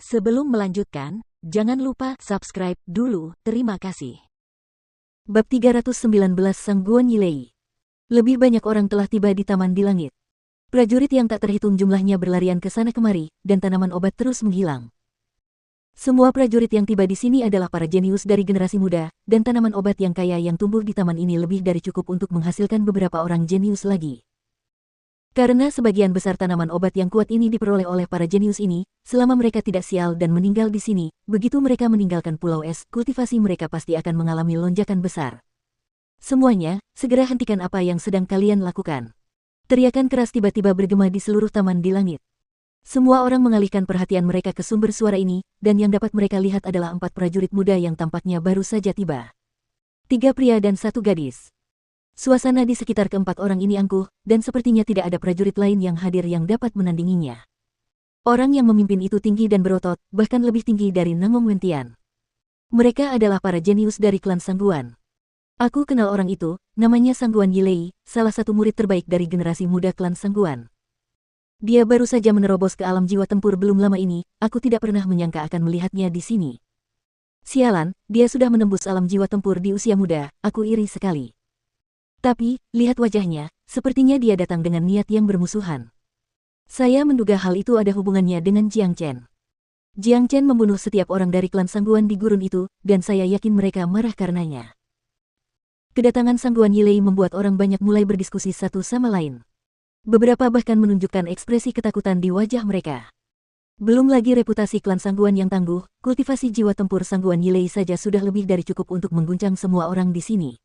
Sebelum melanjutkan, jangan lupa subscribe dulu, terima kasih. Bab 319 Sangguan Yilei. Lebih banyak orang telah tiba di Taman di Langit. Prajurit yang tak terhitung jumlahnya berlarian ke sana kemari, dan tanaman obat terus menghilang. Semua prajurit yang tiba di sini adalah para jenius dari generasi muda, dan tanaman obat yang kaya yang tumbuh di taman ini lebih dari cukup untuk menghasilkan beberapa orang jenius lagi. Karena sebagian besar tanaman obat yang kuat ini diperoleh oleh para jenius ini, selama mereka tidak sial dan meninggal di sini, begitu mereka meninggalkan Pulau Es, kultivasi mereka pasti akan mengalami lonjakan besar. Semuanya, segera hentikan apa yang sedang kalian lakukan. Teriakan keras tiba-tiba bergema di seluruh Taman di Langit. Semua orang mengalihkan perhatian mereka ke sumber suara ini, dan yang dapat mereka lihat adalah 4 prajurit muda yang tampaknya baru saja tiba. 3 pria dan 1 gadis. Suasana di sekitar keempat orang ini angkuh, dan sepertinya tidak ada prajurit lain yang hadir yang dapat menandinginya. Orang yang memimpin itu tinggi dan berotot, bahkan lebih tinggi dari Nangong Wentian. Mereka adalah para jenius dari klan Sangguan. Aku kenal orang itu, namanya Sangguan Yilei, salah satu murid terbaik dari generasi muda klan Sangguan. Dia baru saja menerobos ke alam jiwa tempur belum lama ini, aku tidak pernah menyangka akan melihatnya di sini. Sialan, dia sudah menembus alam jiwa tempur di usia muda, aku iri sekali. Tapi, lihat wajahnya, sepertinya dia datang dengan niat yang bermusuhan. Saya menduga hal itu ada hubungannya dengan Jiang Chen. Jiang Chen membunuh setiap orang dari klan Sangguan di gurun itu, dan saya yakin mereka marah karenanya. Kedatangan Sangguan Yilei membuat orang banyak mulai berdiskusi satu sama lain. Beberapa bahkan menunjukkan ekspresi ketakutan di wajah mereka. Belum lagi reputasi klan Sangguan yang tangguh, kultivasi jiwa tempur Sangguan Yilei saja sudah lebih dari cukup untuk mengguncang semua orang di sini.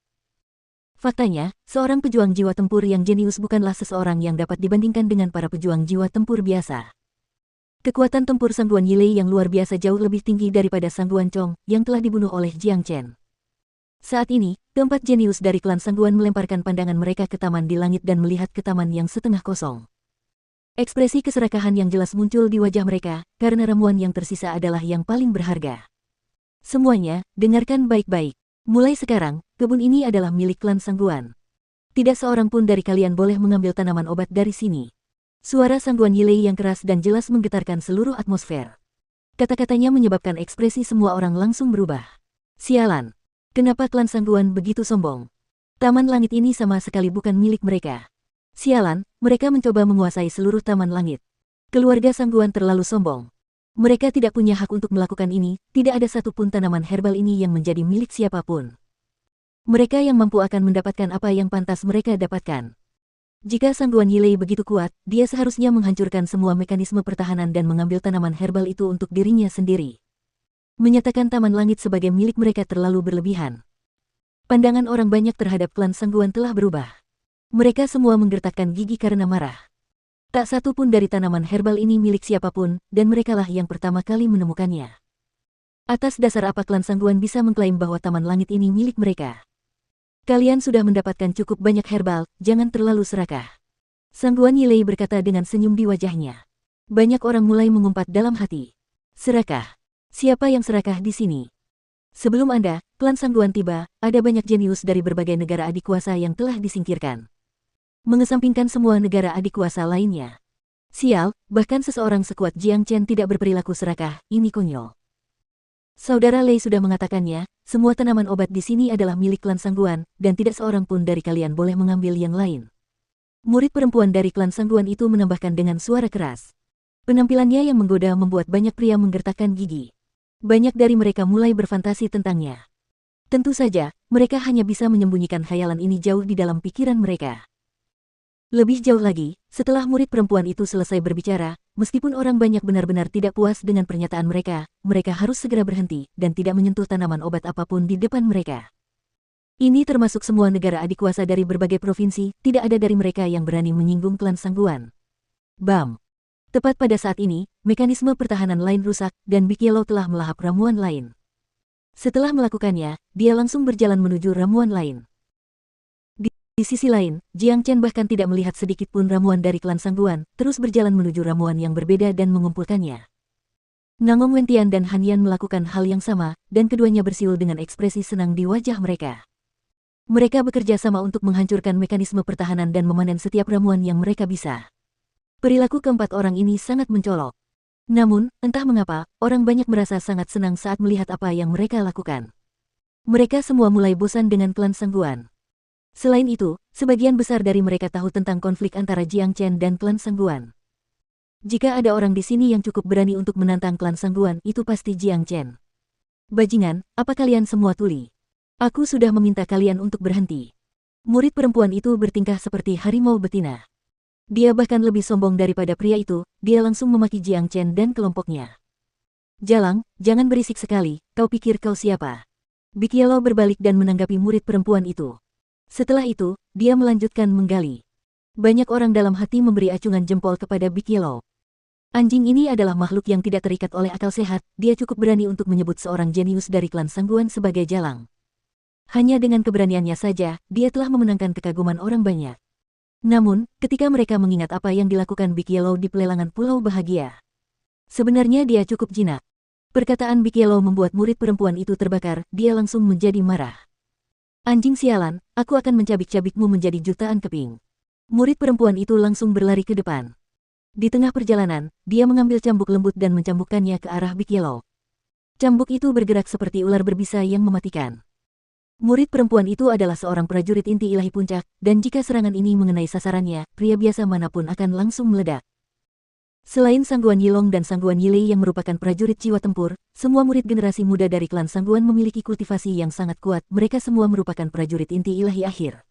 Faktanya, seorang pejuang jiwa tempur yang jenius bukanlah seseorang yang dapat dibandingkan dengan para pejuang jiwa tempur biasa. Kekuatan tempur Sangguan Yilei yang luar biasa jauh lebih tinggi daripada Sangguan Chong yang telah dibunuh oleh Jiang Chen. Saat ini, keempat jenius dari klan Sangguan melemparkan pandangan mereka ke taman di langit dan melihat ke taman yang setengah kosong. Ekspresi keserakahan yang jelas muncul di wajah mereka, karena ramuan yang tersisa adalah yang paling berharga. Semuanya, dengarkan baik-baik. Mulai sekarang, kebun ini adalah milik klan Sangguan. Tidak seorang pun dari kalian boleh mengambil tanaman obat dari sini. Suara Sangguan Yilei yang keras dan jelas menggetarkan seluruh atmosfer. Kata-katanya menyebabkan ekspresi semua orang langsung berubah. Sialan. Kenapa klan Sangguan begitu sombong? Taman langit ini sama sekali bukan milik mereka. Sialan, mereka mencoba menguasai seluruh taman langit. Keluarga Sangguan terlalu sombong. Mereka tidak punya hak untuk melakukan ini, tidak ada satupun tanaman herbal ini yang menjadi milik siapapun. Mereka yang mampu akan mendapatkan apa yang pantas mereka dapatkan. Jika Sangguan Yilei begitu kuat, dia seharusnya menghancurkan semua mekanisme pertahanan dan mengambil tanaman herbal itu untuk dirinya sendiri. Menyatakan taman langit sebagai milik mereka terlalu berlebihan. Pandangan orang banyak terhadap klan Sangguan telah berubah. Mereka semua menggertakkan gigi karena marah. Tak satu pun dari tanaman herbal ini milik siapapun, dan merekalah yang pertama kali menemukannya. Atas dasar apa klan Sangguan bisa mengklaim bahwa taman langit ini milik mereka? Kalian sudah mendapatkan cukup banyak herbal, jangan terlalu serakah. Sangguan Yilei berkata dengan senyum di wajahnya. Banyak orang mulai mengumpat dalam hati. Serakah? Siapa yang serakah di sini? Sebelum Anda, klan Sangguan tiba, ada banyak jenius dari berbagai negara adik kuasa yang telah disingkirkan. Mengesampingkan semua negara adik kuasa lainnya. Sial, bahkan seseorang sekuat Jiang Chen tidak berperilaku serakah, ini konyol. Saudara Lei sudah mengatakannya, semua tanaman obat di sini adalah milik klan Sangguan, dan tidak seorang pun dari kalian boleh mengambil yang lain. Murid perempuan dari klan Sangguan itu menambahkan dengan suara keras. Penampilannya yang menggoda membuat banyak pria menggertakkan gigi. Banyak dari mereka mulai berfantasi tentangnya. Tentu saja, mereka hanya bisa menyembunyikan khayalan ini jauh di dalam pikiran mereka. Lebih jauh lagi, setelah murid perempuan itu selesai berbicara, meskipun orang banyak benar-benar tidak puas dengan pernyataan mereka, mereka harus segera berhenti dan tidak menyentuh tanaman obat apapun di depan mereka. Ini termasuk semua negara adik kuasa dari berbagai provinsi, tidak ada dari mereka yang berani menyinggung klan Sangguan. Bam! Tepat pada saat ini, mekanisme pertahanan lain rusak dan Big Yellow telah melahap ramuan lain. Setelah melakukannya, dia langsung berjalan menuju ramuan lain. Di sisi lain, Jiang Chen bahkan tidak melihat sedikit pun ramuan dari klan Sangguan, terus berjalan menuju ramuan yang berbeda dan mengumpulkannya. Nangong Wentian dan Han Yan melakukan hal yang sama, dan keduanya bersiul dengan ekspresi senang di wajah mereka. Mereka bekerja sama untuk menghancurkan mekanisme pertahanan dan memanen setiap ramuan yang mereka bisa. Perilaku keempat orang ini sangat mencolok. Namun, entah mengapa, orang banyak merasa sangat senang saat melihat apa yang mereka lakukan. Mereka semua mulai bosan dengan klan Sangguan. Selain itu, sebagian besar dari mereka tahu tentang konflik antara Jiang Chen dan klan Sangguan. Jika ada orang di sini yang cukup berani untuk menantang klan Sangguan, itu pasti Jiang Chen. Bajingan, apa kalian semua tuli? Aku sudah meminta kalian untuk berhenti. Murid perempuan itu bertingkah seperti harimau betina. Dia bahkan lebih sombong daripada pria itu, dia langsung memaki Jiang Chen dan kelompoknya. Jalang, jangan berisik sekali, kau pikir kau siapa? Big Yellow berbalik dan menanggapi murid perempuan itu. Setelah itu, dia melanjutkan menggali. Banyak orang dalam hati memberi acungan jempol kepada Big Yellow. Anjing ini adalah makhluk yang tidak terikat oleh akal sehat, dia cukup berani untuk menyebut seorang jenius dari klan Sangguan sebagai jalang. Hanya dengan keberaniannya saja, dia telah memenangkan kekaguman orang banyak. Namun, ketika mereka mengingat apa yang dilakukan Big Yellow di pelelangan Pulau Bahagia, sebenarnya dia cukup jinak. Perkataan Big Yellow membuat murid perempuan itu terbakar, dia langsung menjadi marah. Anjing sialan, aku akan mencabik-cabikmu menjadi jutaan keping. Murid perempuan itu langsung berlari ke depan. Di tengah perjalanan, dia mengambil cambuk lembut dan mencambukkannya ke arah Big Yellow. Cambuk itu bergerak seperti ular berbisa yang mematikan. Murid perempuan itu adalah seorang prajurit inti ilahi puncak, dan jika serangan ini mengenai sasarannya, pria biasa manapun akan langsung meledak. Selain Sangguan Yilong dan Sangguan Yilei yang merupakan prajurit jiwa tempur, semua murid generasi muda dari klan Sangguan memiliki kultivasi yang sangat kuat, mereka semua merupakan prajurit inti ilahi akhir.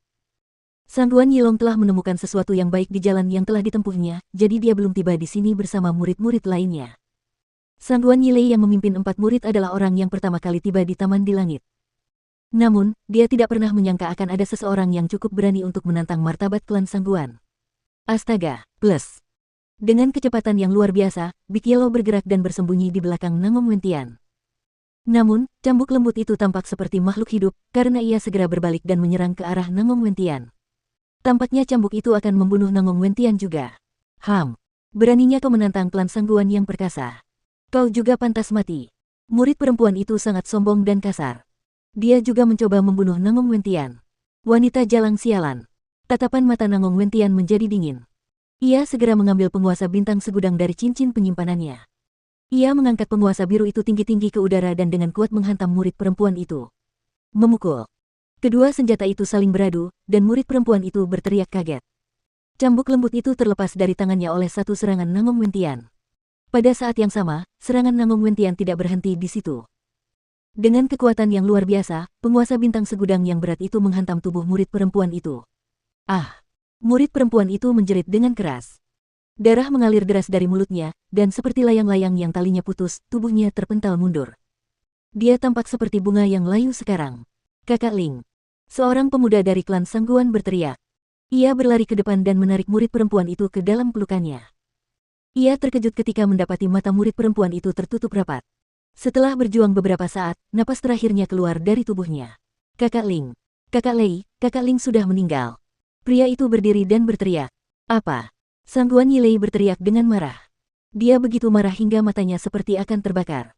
Sangguan Yilong telah menemukan sesuatu yang baik di jalan yang telah ditempuhnya, jadi dia belum tiba di sini bersama murid-murid lainnya. Sangguan Yilei yang memimpin 4 murid adalah orang yang pertama kali tiba di Taman di Langit. Namun, dia tidak pernah menyangka akan ada seseorang yang cukup berani untuk menantang martabat klan Sangguan. Astaga, plus. Dengan kecepatan yang luar biasa, Big Yellow bergerak dan bersembunyi di belakang Nangong Wentian. Namun, cambuk lembut itu tampak seperti makhluk hidup, karena ia segera berbalik dan menyerang ke arah Nangong Wentian. Tampaknya cambuk itu akan membunuh Nangong Wentian juga. Beraninya kau menantang klan Sangguan yang perkasa. Kau juga pantas mati. Murid perempuan itu sangat sombong dan kasar. Dia juga mencoba membunuh Nangong Wentian. Wanita jalang sialan. Tatapan mata Nangong Wentian menjadi dingin. Ia segera mengambil penguasa bintang segudang dari cincin penyimpanannya. Ia mengangkat penguasa biru itu tinggi-tinggi ke udara dan dengan kuat menghantam murid perempuan itu. Memukul. Kedua senjata itu saling beradu, dan murid perempuan itu berteriak kaget. Cambuk lembut itu terlepas dari tangannya oleh satu serangan Nangong Wentian. Pada saat yang sama, serangan Nangong Wentian tidak berhenti di situ. Dengan kekuatan yang luar biasa, penguasa bintang segudang yang berat itu menghantam tubuh murid perempuan itu. Murid perempuan itu menjerit dengan keras. Darah mengalir deras dari mulutnya, dan seperti layang-layang yang talinya putus, tubuhnya terpental mundur. Dia tampak seperti bunga yang layu sekarang. Kakak Ling. Seorang pemuda dari klan Sangguan berteriak. Ia berlari ke depan dan menarik murid perempuan itu ke dalam pelukannya. Ia terkejut ketika mendapati mata murid perempuan itu tertutup rapat. Setelah berjuang beberapa saat, napas terakhirnya keluar dari tubuhnya. Kakak Ling. Kakak Lei, Kakak Ling sudah meninggal. Pria itu berdiri dan berteriak. Apa? Sangguan Yilei berteriak dengan marah. Dia begitu marah hingga matanya seperti akan terbakar.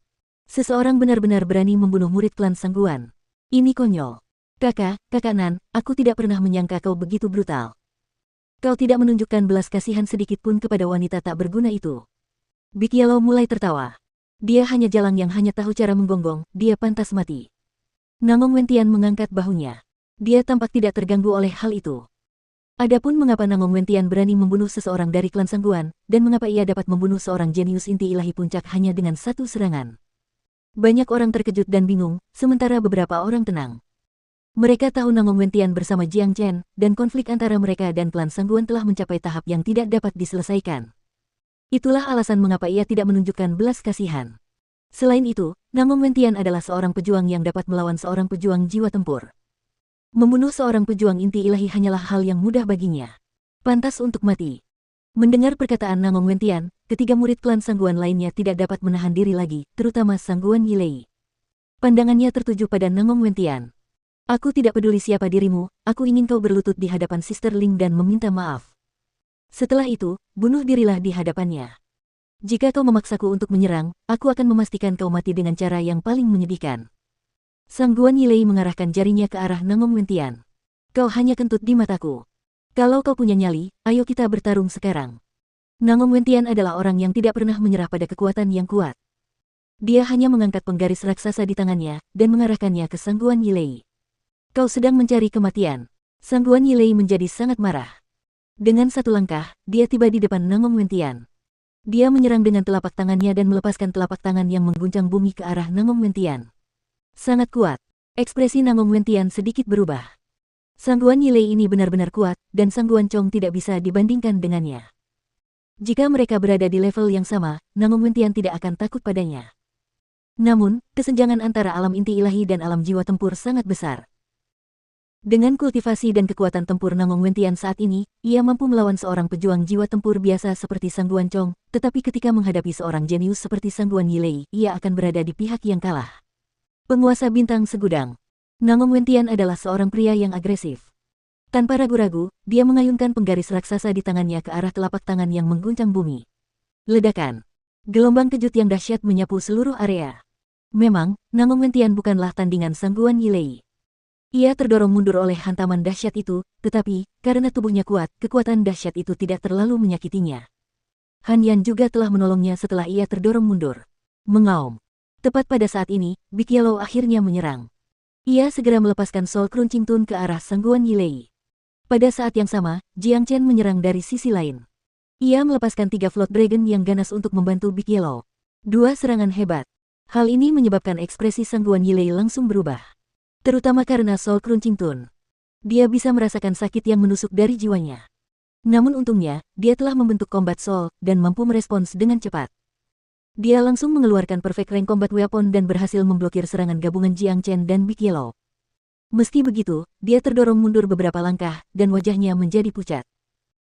Seseorang benar-benar berani membunuh murid klan Sangguan. Ini konyol. Kakak Nan, aku tidak pernah menyangka kau begitu brutal. Kau tidak menunjukkan belas kasihan sedikit pun kepada wanita tak berguna itu. Big Yellow mulai tertawa. Dia hanya jalang yang hanya tahu cara menggonggong, dia pantas mati. Nangong Wentian mengangkat bahunya. Dia tampak tidak terganggu oleh hal itu. Adapun mengapa Nangong Wentian berani membunuh seseorang dari klan Sangguan, dan mengapa ia dapat membunuh seorang jenius inti ilahi puncak hanya dengan satu serangan. Banyak orang terkejut dan bingung, sementara beberapa orang tenang. Mereka tahu Nangong Wentian bersama Jiang Chen, dan konflik antara mereka dan klan Sangguan telah mencapai tahap yang tidak dapat diselesaikan. Itulah alasan mengapa ia tidak menunjukkan belas kasihan. Selain itu, Nangong Wentian adalah seorang pejuang yang dapat melawan seorang pejuang jiwa tempur. Membunuh seorang pejuang inti ilahi hanyalah hal yang mudah baginya. Pantas untuk mati. Mendengar perkataan Nangong Wentian, ketiga murid klan Sangguan lainnya tidak dapat menahan diri lagi, terutama Sangguan Yilei. Pandangannya tertuju pada Nangong Wentian. Aku tidak peduli siapa dirimu, aku ingin kau berlutut di hadapan Sister Ling dan meminta maaf. Setelah itu, bunuh dirilah di hadapannya. Jika kau memaksaku untuk menyerang, aku akan memastikan kau mati dengan cara yang paling menyedihkan. Sangguan Yilei mengarahkan jarinya ke arah Nangong Wentian. Kau hanya kentut di mataku. Kalau kau punya nyali, ayo kita bertarung sekarang. Nangong Wentian adalah orang yang tidak pernah menyerah pada kekuatan yang kuat. Dia hanya mengangkat penggaris raksasa di tangannya dan mengarahkannya ke Sang Guan Yilei. Kau sedang mencari kematian. Sang Guan Yilei menjadi sangat marah. Dengan satu langkah, dia tiba di depan Nangong Wentian. Dia menyerang dengan telapak tangannya dan melepaskan telapak tangan yang mengguncang bumi ke arah Nangong Wentian. Sangat kuat. Ekspresi Nangong Wentian sedikit berubah. Sang Guan Yilei ini benar-benar kuat, dan Sang Guan Chong tidak bisa dibandingkan dengannya. Jika mereka berada di level yang sama, Nangong Wentian tidak akan takut padanya. Namun, kesenjangan antara alam inti ilahi dan alam jiwa tempur sangat besar. Dengan kultivasi dan kekuatan tempur Nangong Wentian saat ini, ia mampu melawan seorang pejuang jiwa tempur biasa seperti Sang Guan Chong, tetapi ketika menghadapi seorang jenius seperti Sang Guan Yilei, ia akan berada di pihak yang kalah. Penguasa bintang segudang. Nangong Wentian adalah seorang pria yang agresif. Tanpa ragu-ragu, dia mengayunkan penggaris raksasa di tangannya ke arah telapak tangan yang mengguncang bumi. Ledakan. Gelombang kejut yang dahsyat menyapu seluruh area. Memang, Nangong Wentian bukanlah tandingan Sang Guan Yilei. Ia terdorong mundur oleh hantaman dahsyat itu, tetapi, karena tubuhnya kuat, kekuatan dahsyat itu tidak terlalu menyakitinya. Han Yan juga telah menolongnya setelah ia terdorong mundur. Mengaum. Tepat pada saat ini, Big Yellow akhirnya menyerang. Ia segera melepaskan Soul Crunching Tune ke arah Sang Guan Yilei. Pada saat yang sama, Jiang Chen menyerang dari sisi lain. Ia melepaskan 3 Float Dragon yang ganas untuk membantu Big Yellow. 2 serangan hebat. Hal ini menyebabkan ekspresi Sang Guan Yilei langsung berubah. Terutama karena Soul Crunching Tune. Dia bisa merasakan sakit yang menusuk dari jiwanya. Namun untungnya, dia telah membentuk Combat Soul dan mampu merespons dengan cepat. Dia langsung mengeluarkan Perfect Rank Combat Weapon dan berhasil memblokir serangan gabungan Jiang Chen dan Big Yellow. Meski begitu, dia terdorong mundur beberapa langkah dan wajahnya menjadi pucat.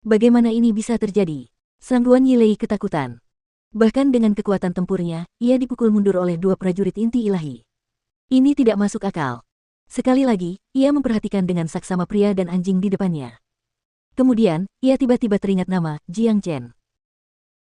Bagaimana ini bisa terjadi? Sang Guan Yilei ketakutan. Bahkan dengan kekuatan tempurnya, ia dipukul mundur oleh 2 prajurit inti ilahi. Ini tidak masuk akal. Sekali lagi, ia memperhatikan dengan saksama pria dan anjing di depannya. Kemudian, ia tiba-tiba teringat nama Jiang Chen.